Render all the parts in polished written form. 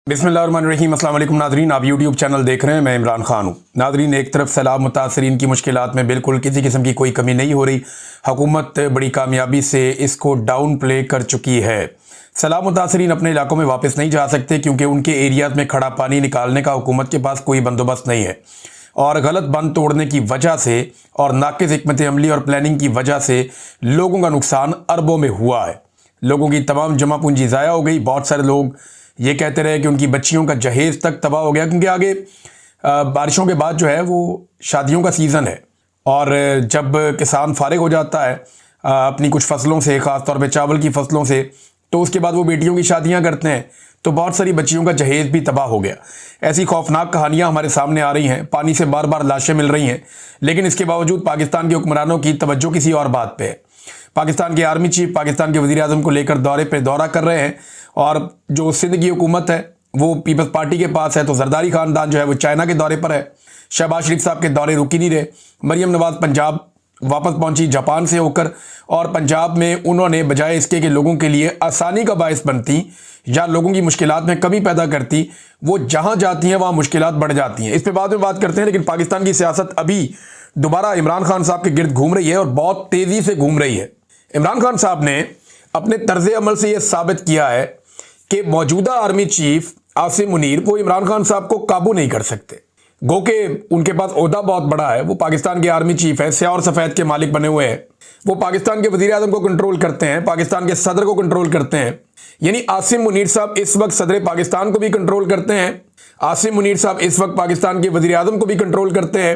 बिस्मिल्लाहिर्रहमानिर्रहीम। अस्सलाम वालेकुम नाजरीन, आप यूट्यूब चैनल देख रहे हैं। मैं इमरान खान हूँ। नाजरीन, एक तरफ सैलाब मुतासरीन की मुश्किलात में बिल्कुल किसी किस्म की कोई कमी नहीं हो रही। हुकूमत बड़ी कामयाबी से इसको डाउन प्ले कर चुकी है। सैलाब मुतासरीन अपने इलाकों में वापस नहीं जा सकते क्योंकि उनके एरियाज में खड़ा पानी निकालने का हुकूमत के पास कोई बंदोबस्त नहीं है। और गलत बंद तोड़ने की वजह से और नाक़िस हिकमत अमली और प्लानिंग की वजह से लोगों का नुकसान अरबों में हुआ है। लोगों की तमाम जमा पूंजी ज़ाया हो गई। बहुत सारे लोग ये कहते रहे कि उनकी बच्चियों का जहेज़ तक तबाह हो गया, क्योंकि आगे बारिशों के बाद जो है वो शादियों का सीज़न है। और जब किसान फारिग हो जाता है अपनी कुछ फसलों से, ख़ास तौर पे चावल की फसलों से, तो उसके बाद वो बेटियों की शादियां करते हैं, तो बहुत सारी बच्चियों का जहेज़ भी तबाह हो गया। ऐसी खौफनाक कहानियां हमारे सामने आ रही हैं। पानी से बार बार लाशें मिल रही हैं, लेकिन इसके बावजूद पाकिस्तान के हुक्मरानों की तवज्जो किसी और बात पे है। पाकिस्तान के आर्मी चीफ पाकिस्तान के वज़ीर आज़म को लेकर दौरा कर रहे हैं, और जो सिंध की हुकूमत है वो पीपल्स पार्टी के पास है, तो जरदारी खानदान जो है वो चाइना के दौरे पर है। शहबाज शरीफ साहब के दौरे रुक ही नहीं रहे। मरियम नवाज पंजाब वापस पहुंची जापान से होकर, और पंजाब में उन्होंने बजाय इसके कि लोगों के लिए आसानी का बायस बनती या लोगों की मुश्किलात में कमी पैदा करती, वो जहां जाती हैं वहां मुश्किलात बढ़ जाती हैं। इस पर बाद में बात करते हैं, लेकिन पाकिस्तान की सियासत अभी दोबारा इमरान खान साहब के गिर्द घूम रही है, और बहुत तेज़ी से घूम रही है। इमरान खान साहब ने अपने तर्ज अमल से यह साबित किया है कि मौजूदा आर्मी चीफ आसिम मुनीर वो इमरान खान साहब को काबू नहीं कर सकते। गो के उनके पास ओहदा बहुत बड़ा है, वो पाकिस्तान के आर्मी चीफ है, स्याह और सफ़ेद के मालिक बने हुए हैं। वो पाकिस्तान के वज़ीर आज़म को कंट्रोल करते हैं, पाकिस्तान के सदर को कंट्रोल करते हैं। यानी आसिम मुनीर साहब इस वक्त सदर पाकिस्तान को भी कंट्रोल करते हैं। आसिम मुनीर साहब इस वक्त पाकिस्तान के वज़ीर आज़म को भी कंट्रोल करते हैं।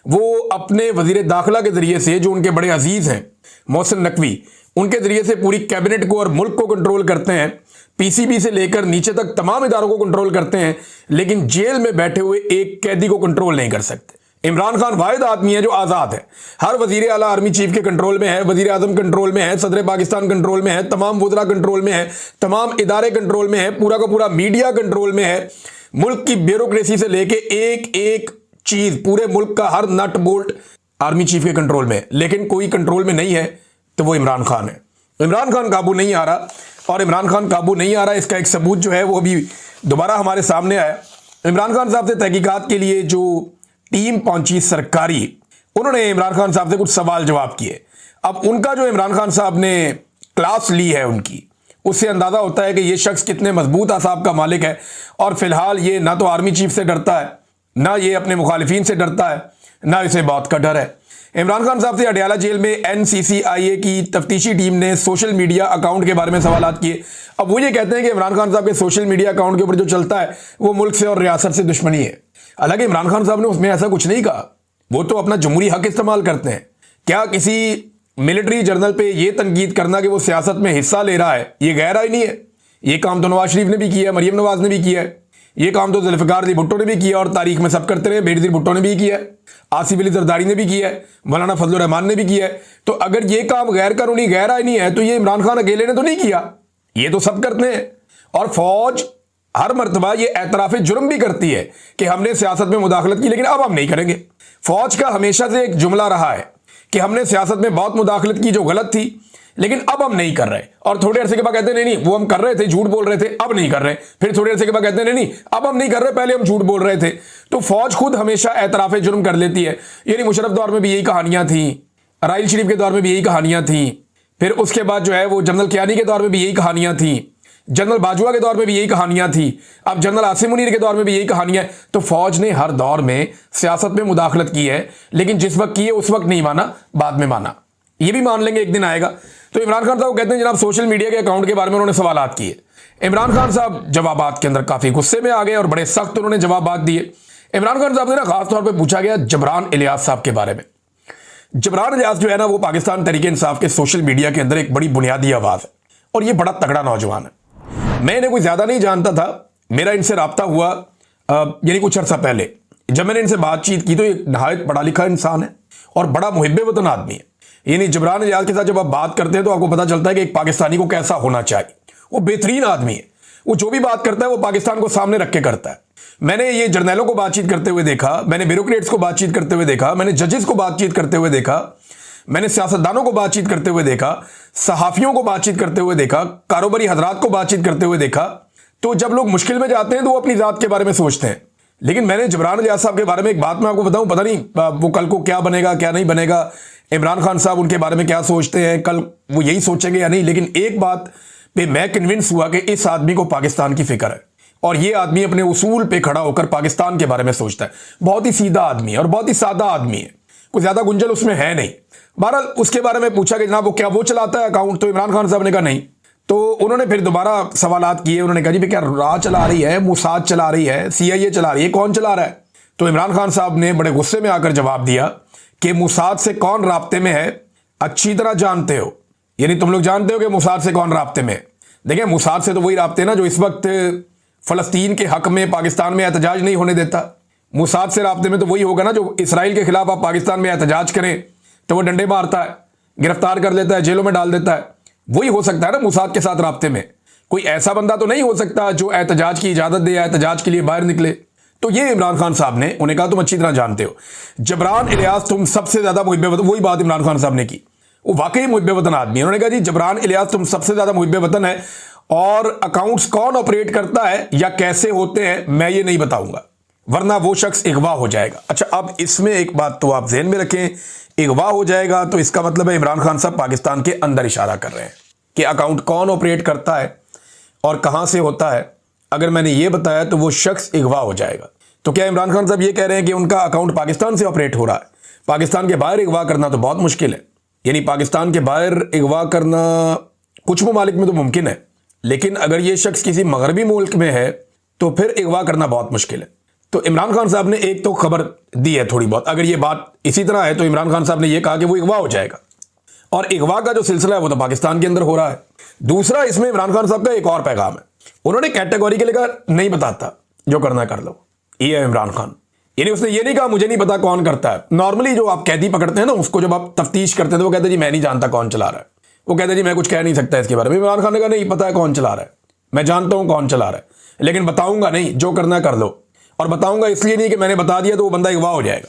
वो अपने वज़ीर दाखिला के ज़रिए से, जो उनके बड़े अजीज़ हैं मोहसिन नकवी, उनके ज़रिए से पूरी कैबिनेट को और मुल्क को कंट्रोल करते हैं। पीसीबी से लेकर नीचे तक तमाम इदारों को कंट्रोल करते हैं, लेकिन जेल में बैठे हुए एक कैदी को कंट्रोल नहीं कर सकते। इमरान खान वाहिद आदमी है जो आज़ाद है। हर वज़ीर आला आर्मी चीफ के कंट्रोल में है, वज़ीर आज़म कंट्रोल में है, सदर पाकिस्तान कंट्रोल में है, तमाम वज़रा कंट्रोल में है, तमाम इदारे कंट्रोल में है, पूरा का पूरा मीडिया कंट्रोल में है। मुल्क की ब्यूरोक्रेसी से लेके एक एक चीज़, पूरे मुल्क का हर नट बोल्ट आर्मी चीफ के कंट्रोल में है। लेकिन कोई कंट्रोल में नहीं है तो वो इमरान खान है। इमरान खान काबू नहीं आ रहा, और इमरान खान काबू नहीं आ रहा इसका एक सबूत जो है वो अभी दोबारा हमारे सामने आया। इमरान खान साहब से तहकीकात के लिए जो टीम पहुंची सरकारी, उन्होंने इमरान खान साहब से कुछ सवाल जवाब किए। अब उनका जो इमरान खान साहब ने क्लास ली है उनकी, उससे अंदाज़ा होता है कि ये शख्स कितने मजबूत आसाब का मालिक है। और फिलहाल ये ना तो आर्मी चीफ से डरता है, ना ये अपने मुखालिफिन से डरता है, ना इसे मौत का डर है। इमरान खान साहब से अडयाला जेल में NCCIA की तफ्तीशी टीम ने सोशल मीडिया अकाउंट के बारे में सवालात किए। अब वो ये कहते हैं कि इमरान खान साहब के सोशल मीडिया अकाउंट के ऊपर जो चलता है वो मुल्क से और रियासत से दुश्मनी है। हालांकि इमरान खान साहब ने उसमें ऐसा कुछ नहीं कहा, वो तो अपना जमहूरी हक इस्तेमाल करते हैं। क्या किसी मिलिट्री जर्नल पे ये तनकीद करना कि वो सियासत में हिस्सा ले रहा है, ये गैर आईनी है? ये काम तो नवाज शरीफ ने भी किया है, मरियम नवाज ने भी किया है, ये काम तो जुल्फ़िकार अली भुट्टो ने भी किया, और तारीख में सब करते रहे। बेनज़ीर भुट्टो ने भी किया है, आसिफ अली जरदारी ने भी किया है, मौलाना फजलुर रहमान ने भी किया है। तो अगर ये काम गैर कानूनी गैर आईनी है तो ये इमरान खान अकेले ने तो नहीं किया, ये तो सब करते हैं। और फौज हर मरतबा ये एतराफ़ जुर्म भी करती है कि हमने सियासत में मुदाखलत की, लेकिन अब हम नहीं करेंगे। फौज का हमेशा से एक जुमला रहा है कि हमने सियासत में बहुत मुदाखलत की जो गलत थी, लेकिन अब हम नहीं कर रहे। और थोड़े अरसे के बाद कहते हैं नहीं वो हम कर रहे थे, झूठ बोल रहे थे, अब नहीं कर रहे। फिर थोड़े अरसे के बाद कहते हैं नहीं अब हम नहीं कर रहे, पहले हम झूठ बोल रहे थे। तो फौज खुद हमेशा एतराफ़ जुर्म कर लेती है। यानी मुशर्रफ दौर में भी यही कहानियां थी, राइल शरीफ के दौर में भी यही कहानियां थी, फिर उसके बाद जो है वो जनरल कियानी के दौर में भी यही कहानियां थी, जनरल बाजवा के दौर में भी यही कहानियां थी, अब जनरल आसिम मुनीर के दौर में भी यही कहानियां। तो फौज ने हर दौर में सियासत में मुदाखलत की है, लेकिन जिस वक्त की है उस वक्त नहीं माना, बाद में माना। ये भी मान लेंगे, एक दिन आएगा। तो इमरान खान साहब कहते हैं जनाब सोशल मीडिया के अकाउंट के बारे में उन्होंने सवालात किए। इमरान खान साहब जवाबात के अंदर काफी गुस्से में आ गए और बड़े सख्त उन्होंने जवाबात दिए। इमरान खान साहब से ना खास तौर पे पूछा गया जबरान इलियास साहब के बारे में। जबरान इलियास जो है ना वो पाकिस्तान तहरीक इंसाफ के सोशल मीडिया के अंदर एक बड़ी बुनियादी आवाज है, और ये बड़ा तगड़ा नौजवान है। मैं इन्हें कोई ज्यादा नहीं जानता था, मेरा इनसे रब्ता हुआ यानी कुछ अर्सा पहले। जब मैंने इनसे बातचीत की तो ये नहायत पढ़ा लिखा इंसान है और बड़ा मुहिब्बे वतन आदमी है। यानी जबरान इलियास के साथ जब आप बात करते हैं तो आपको पता चलता है कि एक पाकिस्तानी को कैसा होना चाहिए। वो बेहतरीन आदमी है, वो जो भी बात करता है वो पाकिस्तान को सामने रख के करता है। मैंने ये जर्नैलों को बातचीत करते हुए देखा, मैंने ब्यूरोक्रेट्स को बातचीत करते हुए देखा, मैंने जजेस को बातचीत करते हुए देखा, मैंने सियासतदानों को बातचीत करते हुए देखा, सहाफियों को बातचीत करते हुए देखा, कारोबारी हजरात को बातचीत करते हुए देखा, तो जब लोग मुश्किल में जाते हैं तो वो अपनी ज़ात के बारे में सोचते हैं। लेकिन मैंने जबरान इलियास साहब के बारे में एक बात मैं आपको बताऊं, पता नहीं वो कल को क्या बनेगा क्या नहीं बनेगा, इमरान खान साहब उनके बारे में क्या सोचते हैं, कल वो यही सोचेंगे या नहीं। लेकिन एक बात पे मैं कन्विंस हुआ कि इस आदमी को पाकिस्तान की फिक्र है और ये आदमी अपने उसूल पे खड़ा होकर पाकिस्तान के बारे में सोचता है। बहुत ही सीधा आदमी है और बहुत ही सादा आदमी है, कुछ ज़्यादा गुंजल उसमें है नहीं। बहरहाल उसके बारे में पूछा कि जनाब वो क्या वो चलाता है अकाउंट, तो इमरान खान साहब ने कहा नहीं। तो उन्होंने फिर दोबारा सवालात किए, उन्होंने कहा जी भाई क्या रा चला रही है, मोसाद चला रही है, CIA चला रही है, कौन चला रहा है? तो इमरान खान साहब ने बड़े गुस्से में आकर जवाब दिया कि मोसाद से कौन राब्ते में है अच्छी तरह जानते हो, यानी तुम लोग जानते हो कि मोसाद से कौन राब्ते में है। देखिए मोसाद से तो वही राब्ते ना जो इस वक्त फ़लस्तीन के हक में पाकिस्तान में एहतजाज नहीं होने देता। मोसाद से राब्ते में तो वही होगा ना जो इसराइल के खिलाफ आप पाकिस्तान में एहतजाज करें तो वो डंडे मारता है, गिरफ्तार कर लेता है, जेलों में डाल देता है। वही हो सकता है ना मोसाद के साथ राब्ते में। कोई ऐसा बंदा तो नहीं हो सकता जो एहतजाज की इजाज़त दे, एहतजाज के लिए बाहर निकले। तो ये इमरान खान साहब ने उन्हें कहा तुम अच्छी तरह जानते हो जबरान इलियास तुम सबसे ज़्यादा मुहिब्बे वतन, वही बात इमरान खान साहब ने की। वो वाकई मुहिब्बे वतन आदमी है। उन्होंने कहा जी जबरान इलियास तुम सबसे ज़्यादा मुहिब्बे वतन है और अकाउंट्स कौन ऑपरेट करता है या कैसे होते हैं मैं ये नहीं बताऊंगा, वरना वो शख्स अगवा हो जाएगा। अच्छा, अब इसमें एक बात तो आप ज़हन में रखें, अगवा हो जाएगा तो इसका मतलब है इमरान खान साहब पाकिस्तान के अंदर इशारा कर रहे हैं कि अकाउंट कौन ऑपरेट करता है और कहां से होता है। अगर मैंने ये बताया तो वो शख्स अगवा हो जाएगा। तो क्या इमरान खान साहब ये कह रहे हैं कि उनका अकाउंट पाकिस्तान से ऑपरेट हो रहा है? पाकिस्तान के बाहर अगवा करना तो बहुत मुश्किल है, यानी पाकिस्तान के बाहर अगवा करना कुछ ममालिक में तो मुमकिन है, लेकिन अगर ये शख्स किसी मगरबी मुल्क में है तो फिर अगवा करना बहुत मुश्किल है। तो इमरान खान साहब ने एक तो खबर दी है थोड़ी बहुत, अगर ये बात इसी तरह है तो इमरान खान साहब ने यह कहा कि वो अगवा हो जाएगा और अगवा का जो सिलसिला है वो तो पाकिस्तान के अंदर हो रहा है। दूसरा, इसमें इमरान खान साहब का एक और पैगाम है, उन्होंने कैटेगरी के लिए नहीं बताता, जो करना कर लो। ये है इमरान खान, यानी उसने ये नहीं कहा मुझे नहीं पता कौन करता है। नॉर्मली जो आप कैदी पकड़ते हैं ना उसको जब आप तफ्तीश करते हैं तो वो कहते हैं जी मैं नहीं जानता कौन चला रहा है, वो कहते हैं जी मैं कुछ कह नहीं सकता इसके बारे में। इमरान खान ने कहा नहीं पता है कौन चला रहा है, मैं जानता हूं कौन चला रहा है लेकिन बताऊंगा नहीं, जो करना कर लो। और बताऊंगा इसलिए नहीं कि मैंने बता दिया तो वो बंदा अगवा हो जाएगा।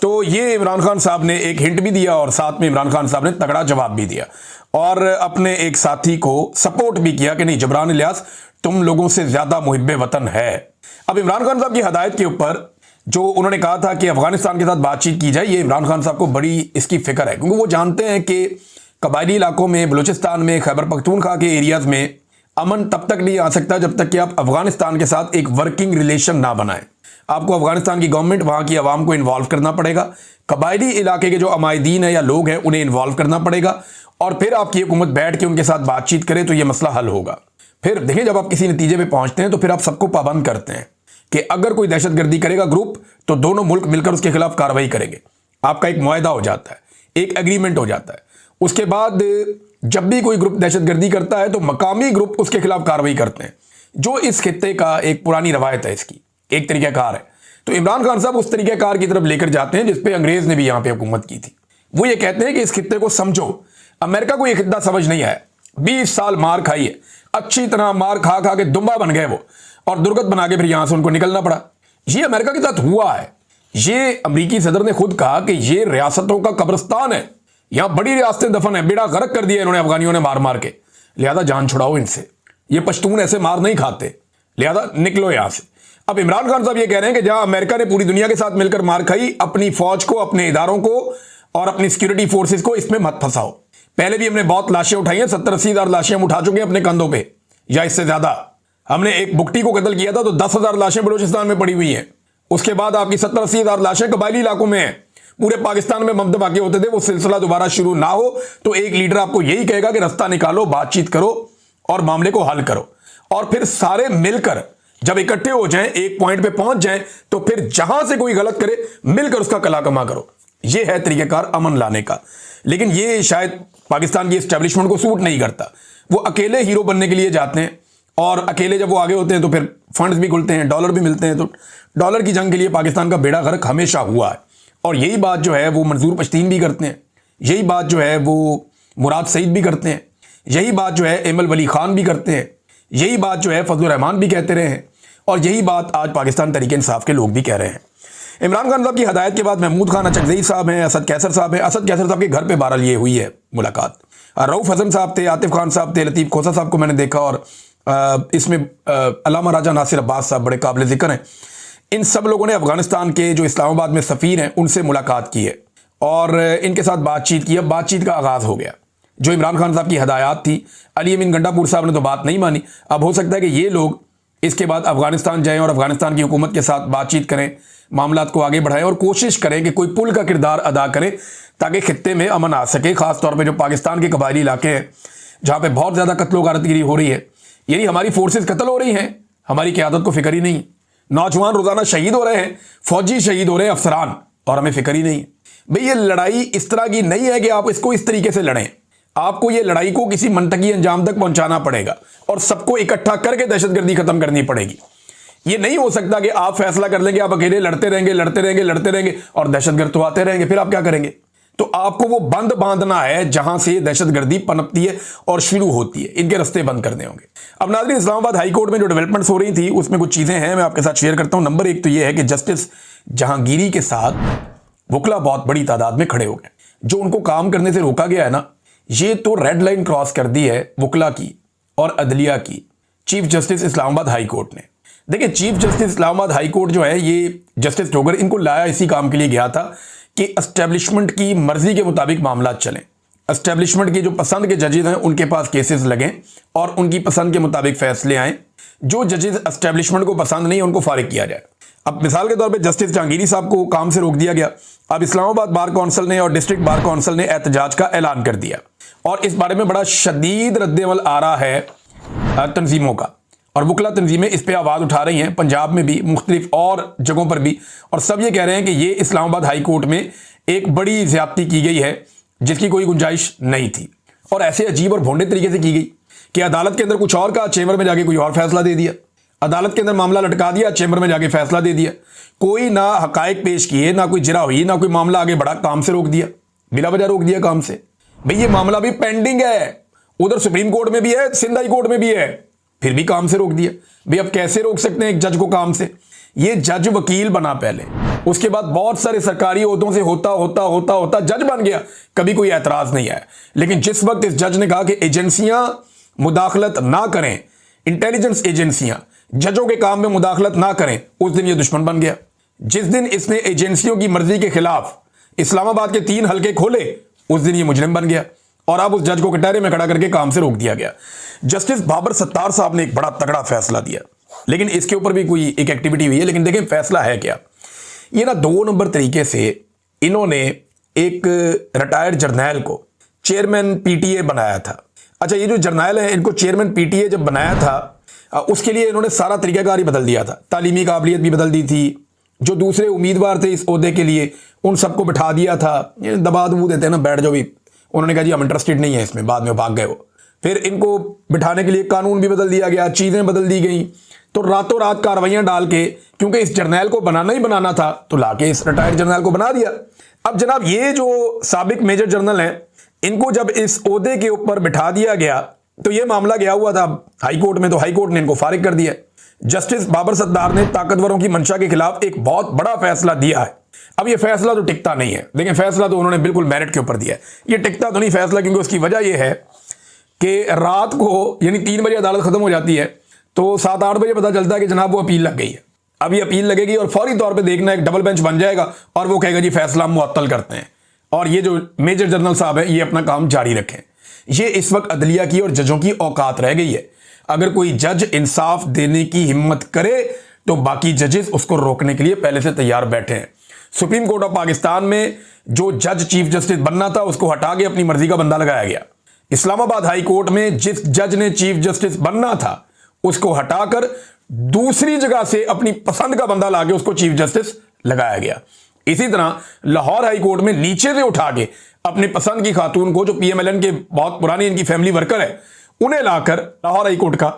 तो ये इमरान खान साहब ने एक हिंट भी दिया और साथ में इमरान खान साहब ने तगड़ा जवाब भी दिया और अपने एक साथी को सपोर्ट भी किया कि नहीं जबरान इलियास तुम लोगों से ज्यादा मुहिब्बे वतन है। अब इमरान खान साहब की हदायत के ऊपर जो उन्होंने कहा था कि अफगानिस्तान के साथ बातचीत की जाए, ये इमरान खान साहब को बड़ी इसकी फिक्र है, क्योंकि वो जानते हैं कि कबायली इलाकों में, बलूचिस्तान में, खैबर पख्तूनख्वा के एरियाज में अमन तब तक नहीं आ सकता जब तक कि आप अफगानिस्तान के साथ एक वर्किंग रिलेशन ना बनाएं। आपको अफगानिस्तान की गवर्नमेंट, वहां की आवाम को इन्वॉल्व करना पड़ेगा, कबायली इलाके के जो अमायदीन है या लोग हैं उन्हें इन्वॉल्व करना पड़ेगा और फिर आपकी हुकूमत बैठ के उनके साथ बातचीत करे तो यह मसला हल होगा। फिर देखिए जब आप किसी नतीजे पे पहुंचते हैं तो फिर आप सबको पाबंद करते हैं कि अगर कोई दहशतगर्दी करेगा ग्रुप तो दोनों मुल्क मिलकर उसके खिलाफ कार्रवाई करेंगे। आपका एक मुआहदा हो जाता है, एक एग्रीमेंट हो जाता है। उसके बाद जब भी कोई ग्रुप दहशतगर्दी करता है तो मकामी ग्रुप उसके खिलाफ कार्रवाई करते हैं, जो इस खित्ते का एक पुरानी रवायत है, इसकी एक तरीक़ाकार है। तो इमरान खान साहब उस तरीक़ाकार की तरफ लेकर जाते हैं जिसपे अंग्रेज ने भी यहां पे हुकूमत की थी। वो ये कहते हैं कि इस खित्ते को समझो, अमेरिका को ये खित्ता समझ नहीं आया, 20 साल मार खाई है, अच्छी तरह मार खा खा के दुम्बा बन गए वो और दुर्गत बना के फिर यहां से उनको निकलना पड़ा। ये अमेरिका के साथ हुआ है। ये अमरीकी सदर ने खुद कहा कि ये रियासतों का कब्रिस्तान है, यहां बड़ी रियासतें दफन है, बेड़ा गर्क कर दिया इन्होंने अफगानियों ने मार मार के, लिहाजा जान छुड़ाओ इनसे, ये पश्तून ऐसे मार नहीं खाते, लिहाजा निकलो यहां से। अब इमरान खान साहब ये कह रहे हैं कि जहां अमेरिका ने पूरी दुनिया के साथ मिलकर मार खाई, अपनी फौज को, अपने इदारों को और अपनी सिक्योरिटी फोर्सेस को इसमें मत फंसाओ। पहले भी हमने बहुत लाशें उठाई हैं, 70-80 हज़ार लाशें हम उठा चुके हैं अपने कंधों पे या इससे ज्यादा। हमने एक बुकटी को कत्ल किया था तो 10,000 लाशें बलूचिस्तान में पड़ी हुई हैं। उसके बाद आपकी 70-80 हज़ार लाशें कबायली इलाकों में हैं। पूरे पाकिस्तान में ममद बाकी होते थे। वो सिलसिला दोबारा शुरू ना हो तो एक लीडर आपको यही कहेगा कि रास्ता निकालो, बातचीत करो और मामले को हल करो, और फिर सारे मिलकर जब इकट्ठे हो जाएं, एक पॉइंट पे पहुंच जाएं, तो फिर जहां से कोई गलत करे मिलकर उसका कला कमा करो। यह है तरीकेकार अमन लाने का। लेकिन ये शायद पाकिस्तान की एस्टेब्लिशमेंट को सूट नहीं करता। वो अकेले हीरो बनने के लिए जाते हैं और अकेले जब वो आगे होते हैं तो फिर फंड्स भी खुलते हैं, डॉलर भी मिलते हैं। तो डॉलर की जंग के लिए पाकिस्तान का बेड़ा गर्क हमेशा हुआ है। और यही बात जो है वो मंजूर पश्तीन भी करते हैं, यही बात जो है वो मुराद सईद भी करते हैं, यही बात जो है एमल वली खान भी करते हैं, यही बात जो है फजलुर रहमान भी कहते रहे हैं, और यही बात आज पाकिस्तान तरीके इंसाफ के लोग भी कह रहे हैं। इमरान खान साहब की हदायत के बाद महमूद खान अचकज़ई साहब हैं, असद कैसर साहब हैं। असद कैसर साहब के घर पे बहरहाल ये हुई है मुलाकात। रऊफ हसन साहब थे, आतिफ खान साहब थे, लतीफ़ खोसा साहब को मैंने देखा और इसमें अल्लामा राजा नासिर अब्बास साहब बड़े काबिल जिक्र हैं। इन सब लोगों ने अफगानिस्तान के जो इस्लामाबाद में सफ़ीर हैं उनसे मुलाकात की है और इनके साथ बातचीत की है। बातचीत का आगाज़ हो गया। जो इमरान खान साहब की हदायत थी, अली अमीन गंडापुर साहब ने तो बात नहीं मानी। अब हो सकता है कि ये लोग इसके बाद अफगानिस्तान जाएं और अफगानिस्तान की हुकूमत के साथ बातचीत करें, मामलात को आगे बढ़ाएं और कोशिश करें कि कोई पुल का किरदार अदा करें ताकि खित्ते में अमन आ सके। ख़ासतौर पर जो पाकिस्तान के कबायली इलाके हैं जहाँ पर बहुत ज़्यादा कत्लो गारतगिरी हो रही है, यानी हमारी फोर्सेज कत्ल हो रही हैं, हमारी क़यादत को फिक्र ही नहीं। नौजवान रोज़ाना शहीद हो रहे हैं, फौजी शहीद हो रहे हैं, अफसरान, और हमें फिक्र ही नहीं है। भाई ये लड़ाई इस तरह की नहीं है कि आप इसको इस तरीके से लड़ें। आपको ये लड़ाई को किसी मंतकी अंजाम तक पहुंचाना पड़ेगा और सबको इकट्ठा करके दहशतगर्दी खत्म करनी पड़ेगी। ये नहीं हो सकता कि आप फैसला कर लेंगे, आप अकेले लड़ते रहेंगे और दहशतगर्द तो आते रहेंगे, फिर आप क्या करेंगे? तो आपको वो बंद बांधना है जहां से दहशतगर्दी पनपती है और शुरू होती है, इनके रास्ते बंद करने होंगे। अब नाज़रीन, इस्लामाबाद हाई कोर्ट में जो डेवलपमेंट्स हो रही थी उसमें कुछ चीजें हैं, मैं आपके साथ शेयर करता हूं। नंबर 1 तो ये है कि जस्टिस जहांगीरी के साथ वकला बहुत बड़ी तादाद में खड़े हो गए। जो उनको काम करने से रोका गया है ना, ये तो रेड लाइन क्रॉस कर दी है वकला की और अदलिया की, chief justice Islamabad high court ने। देखिए, chief justice Islamabad high court जो है, ये जस्टिस डोगर इनको लाया इसी काम के लिए गया था कि एस्टेब्लिशमेंट की मर्जी के मुताबिक मामला चलें। एस्टेब्लिशमेंट के जो पसंद के जजेस हैं उनके पास केसेस लगें और उनकी पसंद के मुताबिक फैसले आएँ। जो जजेस एस्टेब्लिशमेंट को पसंद नहीं है उनको फारिग किया जाए। अब मिसाल के तौर पे जस्टिस जहांगीरी साहब को काम से रोक दिया गया। अब इस्लामाबाद बार कौंसिल ने और डिस्ट्रिक्ट बार कौंसिल ने एहतजाज का ऐलान कर दिया और इस बारे में बड़ा शदीद रद्द-ए-अमल आ रहा है तंजीमों का, और वकला तंजीमें इस पर आवाज़ उठा रही हैं, पंजाब में भी, मुख्तलिफ और जगहों पर भी, और सब ये कह रहे हैं कि ये इस्लामाबाद हाई कोर्ट में एक बड़ी ज्यादती की गई है जिसकी कोई गुंजाइश नहीं थी, और ऐसे अजीब और भोंडे तरीके से की गई कि अदालत के अंदर कुछ और का, चेंबर में जाके कोई और फैसला दे दिया, अदालत के अंदर मामला लटका दिया, चेंबर में जाके फैसला दे दिया। कोई ना हकायक पेश किए, ना कोई जिरा हुई, ना कोई मामला आगे बढ़ा, काम से रोक दिया, बिला वजह रोक दिया काम से। भाई ये मामला भी पेंडिंग है, उधर सुप्रीम कोर्ट में भी है, सिंध हाई कोर्ट में भी है, फिर भी काम से रोक दिया। भाई अब कैसे रोक सकते हैं एक जज को काम से? ये जज वकील बना पहले, उसके बाद बहुत सारे सरकारी ओहदों से होता होता होता होता जज बन गया, कभी कोई एतराज नहीं आया। लेकिन जिस वक्त इस जज ने कहा कि एजेंसियां मुदाखलत ना करें, इंटेलिजेंस एजेंसियां जजों के काम में मुदाखलत ना करें, उस दिन ये दुश्मन बन गया। जिस दिन इसने एजेंसियों की मर्जी के खिलाफ इस्लामाबाद के 3 हलके खोले, उस दिन ये मुजरिम बन गया और अब उस जज को कटहरे में खड़ा करके काम से रोक दिया गया। जस्टिस बाबर सत्तार साहब ने एक बड़ा तगड़ा फैसला दिया, लेकिन इसके ऊपर भी कोई एक एक्टिविटी हुई है। लेकिन देखें फैसला है क्या। ये ना 2 नंबर तरीके से इन्होंने एक रिटायर्ड जर्नैल को चेयरमैन पीटीए बनाया था। अच्छा, ये जो जर्नैल है इनको चेयरमैन पीटीए जब बनाया था, उसके लिए इन्होंने सारा तरीकाकार ही बदल दिया था, तालीमी काबिलियत भी बदल दी थी, जो दूसरे उम्मीदवार थे इस ओहदे के लिए उन सबको बिठा दिया था। ये दबा दबू देते हैं ना, बैठ जाओ भी, उन्होंने कहा जी हम इंटरेस्टेड नहीं है इसमें, बाद में भाग गए वो। फिर इनको बिठाने के लिए कानून भी बदल दिया गया, चीज़ें बदल दी गई। तो रातों रात कार्रवाइयां डाल के, क्योंकि इस जर्नैल को बनाना ही बनाना था, तो लाके इस रिटायर्ड जर्नैल को बना दिया। अब जनाब ये जो साबिक मेजर जनरल हैं, इनको जब इस ओहदे के ऊपर बिठा दिया गया तो ये मामला गया हुआ था हाई कोर्ट में, तो हाई कोर्ट ने इनको फारिग कर दिया। जस्टिस बाबर सत्तार ने ताकतवरों की मंशा के खिलाफ एक बहुत बड़ा फैसला दिया है। अब ये फैसला तो टिकता नहीं है, लेकिन फैसला तो उन्होंने बिल्कुल मेरिट के ऊपर दिया है। ये टिकता तो नहीं फैसला, क्योंकि उसकी वजह यह है कि रात को यानी 3 बजे अदालत खत्म हो जाती है, तो 7-8 बजे पता चलता है कि जनाब वो अपील लग गई है। अब ये अपील लगेगी और फौरी तौर पे देखना एक डबल बेंच बन जाएगा और वो कहेगा जी फैसला हम मुअत्तल करते हैं, और ये जो मेजर जनरल साहब है ये अपना काम जारी रखें। ये इस वक्त अदलिया की और जजों की औकात रह गई है। अगर कोई जज इंसाफ देने की हिम्मत करे तो बाकी जजेस उसको रोकने के लिए पहले से तैयार बैठे हैं। सुप्रीम कोर्ट ऑफ पाकिस्तान में जो जज चीफ जस्टिस बनना था उसको हटा के अपनी मर्जी का बंदा लगाया गया। इस्लामाबाद हाई कोर्ट में जिस जज ने चीफ जस्टिस बनना था उसको हटाकर दूसरी जगह से अपनी पसंद का बंदा लाके उसको चीफ जस्टिस लगाया गया। इसी तरह लाहौर हाई कोर्ट में नीचे से उठा के अपनी पसंद की खातून को, जो पीएमएलएन के बहुत पुरानी इनकी फैमिली वर्कर है, उन्हें लाकर लाहौर हाई कोर्ट का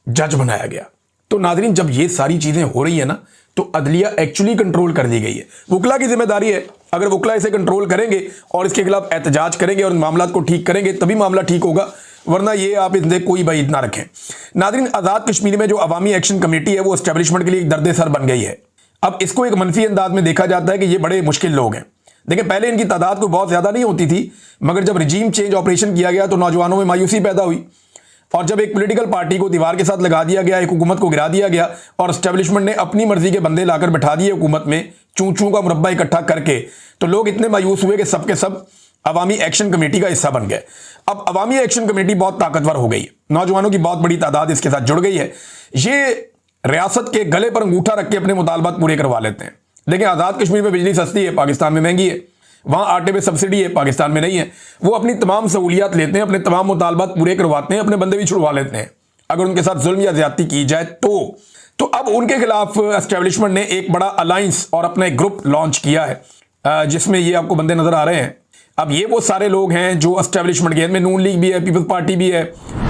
जज बनाया गया। तो नाजरीन, जब ये सारी चीजें हो रही है ना, तो अदलिया एक्चुअली कंट्रोल कर दी गई है। वकला की जिम्मेदारी है, अगर वकला इसे कंट्रोल करेंगे और इसके खिलाफ एहतजाज करेंगे और मामला को ठीक करेंगे तभी मामला ठीक होगा, वरना ये आप इनसे कोई बात ना रखें। नाजरीन, आज़ाद कश्मीर में जो अवामी एक्शन कमेटी है वो एस्टेब्लिशमेंट के लिए एक दर्द सर बन गई है। अब इसको एक मनफी अंदाज में देखा जाता है कि ये बड़े मुश्किल लोग हैं। देखिए, पहले इनकी तादाद कोई बहुत ज़्यादा नहीं होती थी, मगर जब रिजीम चेंज ऑपरेशन किया गया तो नौजवानों में मायूसी पैदा हुई। और जब एक पॉलिटिकल पार्टी को दीवार के साथ लगा दिया गया, एक हुकूमत को गिरा दिया गया और एस्टेब्लिशमेंट ने अपनी मर्जी के बंदे लाकर बैठा दिए हुकूमत में, चूं चूं का मुरब्बा इकट्ठा करके, तो लोग इतने मायूस हुए कि सब के सब अवामी एक्शन कमेटी का हिस्सा बन गए। अब अवामी एक्शन कमेटी बहुत ताकतवर हो गई है, नौजवानों की बहुत बड़ी तादाद इसके साथ जुड़ गई है। ये रियासत के गले पर अंगूठा रख के अपने मुतालबात पूरे करवा लेते हैं। देखिए, आज़ाद कश्मीर में बिजली सस्ती है, पाकिस्तान में महंगी है। वहां आटे में सब्सिडी है, पाकिस्तान में नहीं है। वो अपनी तमाम सहूलियात लेते हैं, अपने तमाम मुतालबात पूरे करवाते हैं, अपने बंदे भी छुड़वा लेते हैं अगर उनके साथ जुल्म या ज्यादती की जाए तो अब उनके खिलाफ एस्टेब्लिशमेंट ने एक बड़ा अलायंस और अपना एक ग्रुप लॉन्च किया है, जिसमें ये आपको बंदे नजर आ रहे हैं। अब ये वो सारे लोग हैं जो एस्टेब्लिशमेंट के, इनमें नून लीग भी है, पीपल्स पार्टी भी है,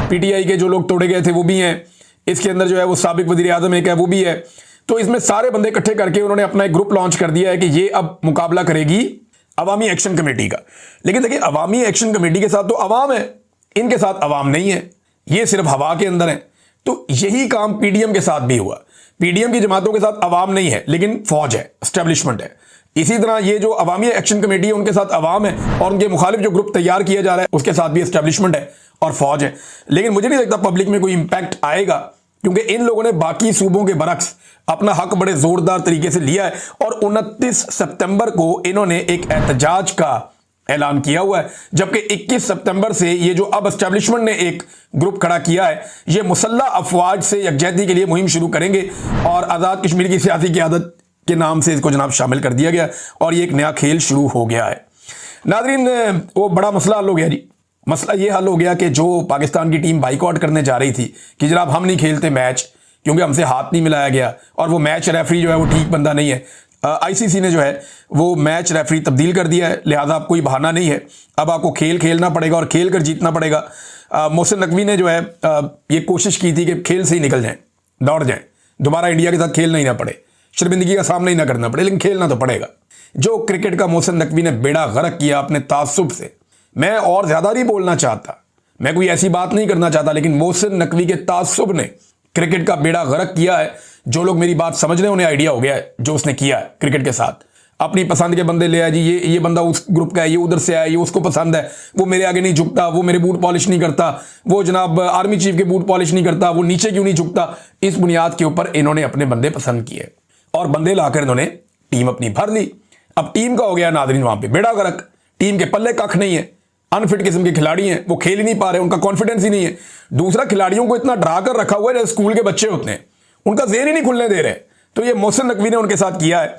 पीटीआई के जो लोग तोड़े गए थे वो भी हैं, इसके अंदर जो है वो साबिक वजीर आजम एक है वो भी है। तो इसमें सारे बंदे इकट्ठे करके उन्होंने अपना एक ग्रुप लॉन्च कर दिया है कि ये अब मुकाबला करेगी अवामी एक्शन कमेटी का। लेकिन देखिए, अवामी एक्शन कमेटी के साथ तो अवाम है, इनके साथ अवाम नहीं है, ये सिर्फ हवा के अंदर है। तो यही काम पीडीएम के साथ भी हुआ। पीडीएम की जमातों के साथ अवाम नहीं है, लेकिन फौज है, एस्टेब्लिशमेंट है। इसी तरह ये जो अवामी एक्शन कमेटी है उनके साथ अवाम है, और उनके मुखालिफ जो ग्रुप तैयार किया जा रहा है उसके साथ भी एस्टेब्लिशमेंट है और फौज है। लेकिन मुझे नहीं लगता पब्लिक में कोई इंपैक्ट आएगा, क्योंकि इन लोगों ने बाकी सूबों के बरक्स अपना हक बड़े जोरदार तरीके से लिया है और 29 सितंबर को इन्होंने एक एहतजाज का ऐलान किया हुआ है, जबकि 21 सितंबर से ये जो अब एस्टेब्लिशमेंट ने एक ग्रुप खड़ा किया है, ये मुसल्लह अफवाज से यकजहती के लिए मुहिम शुरू करेंगे और आज़ाद कश्मीर की सियासी क़यादत के नाम से इसको जनाब शामिल कर दिया गया और ये एक नया खेल शुरू हो गया है। नाज़रीन, वो बड़ा मसला हल हो गया जी। मसला ये हल हो गया कि जो पाकिस्तान की टीम बाइकआउट करने जा रही थी कि जनाब हम नहीं खेलते मैच क्योंकि हमसे हाथ नहीं मिलाया गया, और वो मैच रेफरी जो है वो ठीक बंदा नहीं है, आईसीसी ने जो है वो मैच रेफरी तब्दील कर दिया है, लिहाजा अब कोई बहाना नहीं है, अब आपको खेल खेलना पड़ेगा और खेल कर जीतना पड़ेगा। मोहसिन नकवी ने जो है ये कोशिश की थी कि खेल से ही निकल जाएं, दौड़ जाएं, दोबारा इंडिया के साथ खेलना ही ना पड़े, शर्मिंदगी का सामना ही ना करना पड़े, लेकिन खेलना तो पड़ेगा। जो क्रिकेट का मोहसिन नकवी ने बेड़ा गर्क किया अपने तासुब से, मैं और ज्यादा नहीं बोलना चाहता, मैं कोई ऐसी बात नहीं करना चाहता, लेकिन मोहसिन नकवी के तासुब ने क्रिकेट का बेड़ा गर्क किया है। जो लोग मेरी बात समझ रहे हैं उन्हें आइडिया हो गया है जो उसने किया है क्रिकेट के साथ। अपनी पसंद के बंदे ले आया जी, ये बंदा उस ग्रुप का है, ये उधर से आया, ये उसको पसंद है, वो मेरे आगे नहीं झुकता, वो मेरे बूट पॉलिश नहीं करता, वो जनाब आर्मी चीफ के बूट पॉलिश नहीं करता, वो नीचे क्यों नहीं झुकता। इस बुनियाद के ऊपर इन्होंने अपने बंदे पसंद किए और बंदे लाकर इन्होंने टीम अपनी भर ली। अब टीम का हो गया नाज़रीन वहां पे बेड़ा गर्क, टीम के पल्ले कख नहीं है, अनफिट किस्म के खिलाड़ी हैं, वो खेल ही नहीं पा रहे, उनका कॉन्फिडेंस ही नहीं है। दूसरा, खिलाड़ियों को इतना डरा कर रखा हुआ है जैसे स्कूल के बच्चे होते हैं, उनका ज़हन ही नहीं खुलने दे रहे। तो ये मोहसिन नकवी ने उनके साथ किया है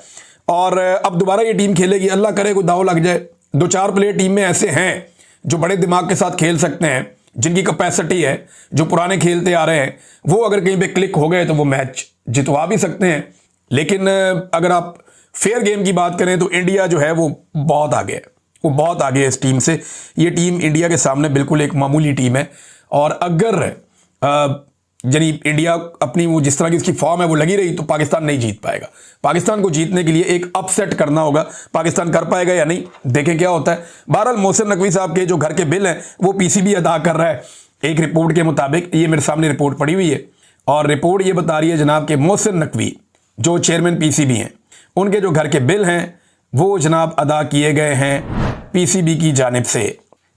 और अब दोबारा ये टीम खेलेगी। अल्लाह करे कोई दाव लग जाए। 2-4 प्लेयर टीम में ऐसे हैं जो बड़े दिमाग के साथ खेल सकते हैं, जिनकी कैपेसिटी है, जो पुराने खेलते आ रहे हैं, वो अगर कहीं पे क्लिक हो गए तो वो मैच जितवा भी सकते हैं। लेकिन अगर आप फेयर गेम की बात करें तो इंडिया जो है वो बहुत आगे है, वो बहुत आगे है इस टीम से। ये टीम इंडिया के सामने बिल्कुल एक मामूली टीम है और अगर यानी इंडिया अपनी वो जिस तरह की उसकी फॉर्म है वो लगी रही तो पाकिस्तान नहीं जीत पाएगा। पाकिस्तान को जीतने के लिए एक अपसेट करना होगा। पाकिस्तान कर पाएगा या नहीं, देखें क्या होता है। बहरहाल मोहसिन नकवी साहब के जो घर के बिल हैं वो पीसीबी अदा कर रहा है एक रिपोर्ट के मुताबिक। ये मेरे सामने रिपोर्ट पड़ी हुई है और रिपोर्ट ये बता रही है जनाब के मोहसिन नकवी जो चेयरमैन पीसीबी हैं, उनके जो घर के बिल हैं वो जनाब अदा किए गए हैं पीसीबी की जानिब से।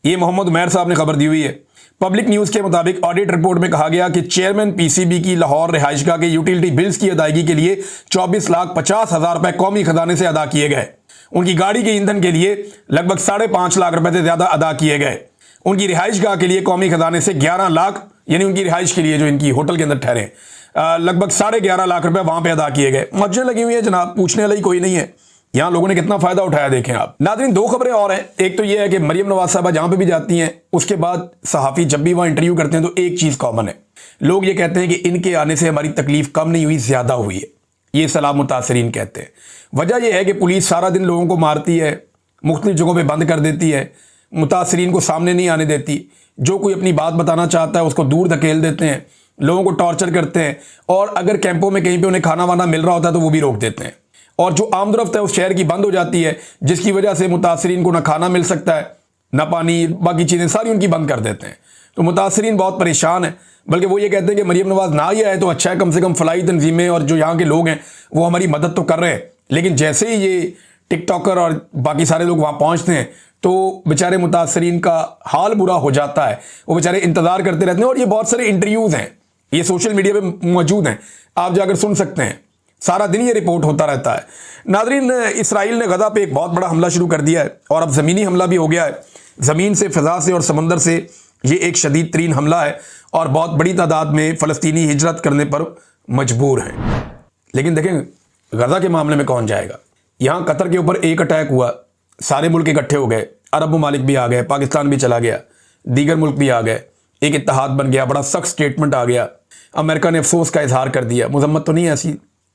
ये मोहम्मद उमैर साहब ने खबर दी हुई है। पब्लिक न्यूज़ के मुताबिक ऑडिट रिपोर्ट में कहा गया कि चेयरमैन पीसीबी की लाहौर रिहाइशगाह के यूटिलिटी बिल्स की अदायगी के लिए 24,50,000 रुपए कौमी खजाने से अदा किए गए। उनकी गाड़ी के ईंधन के लिए लगभग 5.5 लाख रुपए से ज्यादा अदा किए गए। उनकी रिहाइशगाह के लिए कौमी खजाने से 11 लाख, यानी उनकी रिहाइश के लिए जो इनकी होटल के अंदर ठहरे, लगभग 11.5 लाख रुपए वहां पे अदा किए गए। मस्जिद लगी हुई है जनाब, पूछने वाली कोई नहीं है। यहां लोगों ने कितना फायदा उठाया देखें आप। नाज़रीन, 2 खबरें और हैं। एक तो यह है कि मरियम नवाज साहबा जहां पे भी जाती हैं उसके बाद सहाफ़ी जब भी वहां इंटरव्यू करते हैं तो एक चीज कॉमन है, लोग ये कहते हैं कि इनके आने से हमारी तकलीफ कम नहीं हुई, ज्यादा हुई है। ये सलाम मुतासरीन कहते हैं। वजह यह है कि पुलिस सारा दिन लोगों को मारती है, मुख्तलिफ जगहों पर बंद कर देती है, मुतासरीन को सामने नहीं आने देती, जो कोई अपनी बात बताना चाहता है उसको दूर धकेल देते हैं, लोगों को टॉर्चर करते हैं, और अगर कैंपों में कहीं पे उन्हें खाना वाना मिल रहा होता है तो वो भी रोक देते हैं, और जो आमदरफ्त है उस शहर की बंद हो जाती है, जिसकी वजह से मुतासरीन को ना खाना मिल सकता है, ना पानी, बाकी चीज़ें सारी उनकी बंद कर देते हैं। तो मुतासरीन बहुत परेशान है। बल्कि वो ये कहते हैं कि मरियम नवाज ना ही आए तो अच्छा है, कम से कम फलाई तंजीमें और जो यहाँ के लोग हैं वो हमारी मदद तो कर रहे हैं। लेकिन जैसे ही ये टिकटॉकर और बाकी सारे लोग वहाँ पहुँचते हैं, तो बेचारे मुतासरीन का हाल बुरा हो जाता है, वो बेचारे इंतज़ार करते रहते हैं। और ये बहुत सारे इंटरव्यूज़ हैं, ये सोशल मीडिया पे मौजूद हैं, आप जाकर सुन सकते हैं, सारा दिन ये रिपोर्ट होता रहता है। नाज़रीन, इसराइल ने गज़ा पे एक बहुत बड़ा हमला शुरू कर दिया है और अब ज़मीनी हमला भी हो गया है। ज़मीन से, फ़िज़ा से और समंदर से ये एक शदीद तरीन हमला है और बहुत बड़ी तादाद में फ़लस्तीनी हिजरत करने पर मजबूर हैं। लेकिन देखें, गज़ा के मामले में कौन जाएगा? यहाँ कतर के ऊपर एक अटैक हुआ, सारे मुल्क इकट्ठे हो गए, अरब ममालिक भी आ गए, पाकिस्तान भी चला गया, दीगर मुल्क भी आ गए, एक इत्तेहाद बन गया, बड़ा सख्त स्टेटमेंट आ गया। अमेरिका ने अफसोस का इजहार कर दिया, मजम्मत तो नहीं ऐसी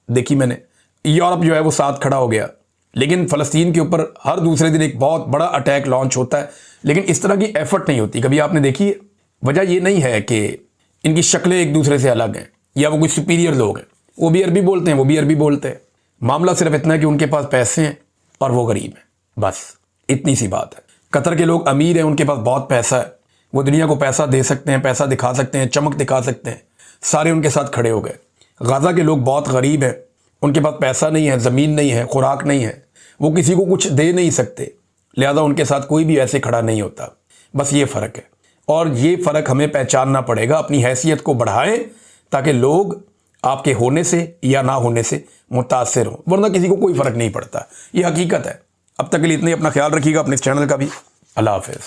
देखी मैंने। यूरोप जो है वो साथ खड़ा हो गया। लेकिन फ़लस्तीन के ऊपर हर दूसरे दिन एक बहुत बड़ा अटैक लॉन्च होता है, लेकिन इस तरह की एफर्ट नहीं होती। कभी आपने देखी है? वजह ये नहीं है कि इनकी शक्लें एक दूसरे से अलग हैं या वो कोई सुपीरियर लोग हैं, वो भी अरबी बोलते हैं, वो भी अरबी बोलते हैं। मामला सिर्फ इतना है कि उनके पास पैसे हैं और वो गरीब हैं, बस इतनी सी बात है। कतर के लोग अमीर हैं, उनके पास बहुत पैसा है, वो दुनिया को पैसा दे सकते हैं, पैसा दिखा सकते हैं, चमक दिखा सकते हैं, सारे उनके साथ खड़े हो गए। गाज़ा के लोग बहुत गरीब हैं, उनके पास पैसा नहीं है, ज़मीन नहीं है, खुराक नहीं है, वो किसी को कुछ दे नहीं सकते, लिहाजा उनके साथ कोई भी ऐसे खड़ा नहीं होता। बस ये फ़र्क है और ये फ़र्क हमें पहचानना पड़ेगा, अपनी हैसियत को बढ़ाएं ताकि लोग आपके होने से या ना होने से मुतासिर हों, वरना किसी को कोई फ़र्क नहीं पड़ता। ये हकीकत है। अब तक के लिए इतने, अपना ख्याल रखिएगा, अपने इस चैनल का भी। अल्लाह हाफ़िज़।